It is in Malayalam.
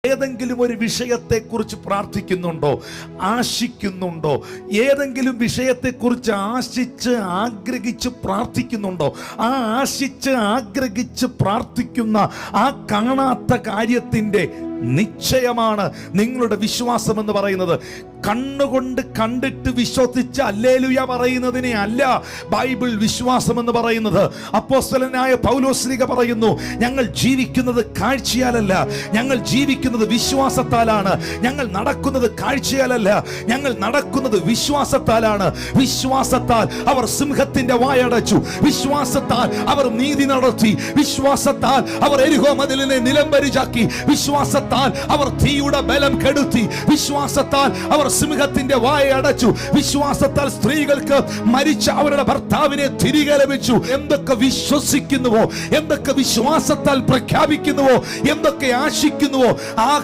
ഏതെങ്കിലും ഒരു വിഷയത്തെക്കുറിച്ച് പ്രാർത്ഥിക്കുന്നുണ്ടോ, ആശിക്കുന്നുണ്ടോ? ഏതെങ്കിലും വിഷയത്തെക്കുറിച്ച് ആശിച്ച് ആഗ്രഹിച്ച് പ്രാർത്ഥിക്കുന്നുണ്ടോ? ആ ആശിച്ച് ആഗ്രഹിച്ച് പ്രാർത്ഥിക്കുന്ന ആ കാണാത്ത കാര്യത്തിൻ്റെ നിശ്ചയമാണ് നിങ്ങളുടെ വിശ്വാസം എന്ന് പറയുന്നത്. കണ്ണുകൊണ്ട് കണ്ടിട്ട് വിശ്വസിച്ച് ഹല്ലേലൂയ പറയുന്നതിനെ അല്ല ബൈബിൾ വിശ്വാസം എന്ന് പറയുന്നത്. അപ്പോസ്തലനായ പൗലോസ്ലീഹ പറയുന്നു, ഞങ്ങൾ ജീവിക്കുന്നത് കാഴ്ചയാലല്ല, ഞങ്ങൾ ജീവിക്കുന്നത് വിശ്വാസത്താലാണ്. ഞങ്ങൾ നടക്കുന്നത് കാഴ്ചയാലല്ല, ഞങ്ങൾ നടക്കുന്നത് വിശ്വാസത്താലാണ്. വിശ്വാസത്താൽ അവർ സിംഹത്തിന്റെ വായടച്ചു, വിശ്വാസത്താൽ അവർ നീതി നടത്തി, വിശ്വാസത്താൽ അവർ എരിഹോ മതിലിനെ നിലംപരിചാക്കി, വിശ്വാസത്താൽ അവർ തീയുടെ ബലം കെടുത്തി, വിശ്വാസത്താൽ അവർ സിംഹത്തിന്റെ വായ അടച്ചു, വിശ്വാസത്താൽ സ്ത്രീകൾക്ക് മരിച്ച അവരുടെ ഭർത്താവിനെ തിരികെ ലഭിച്ചു. എന്തൊക്കെ വിശ്വസിക്കുന്നുവോ, എന്തൊക്കെ വിശ്വാസത്താൽ പ്രഖ്യാപിക്കുന്നുവോ, എന്തൊക്കെ ആശിക്കുന്നുവോ, ആ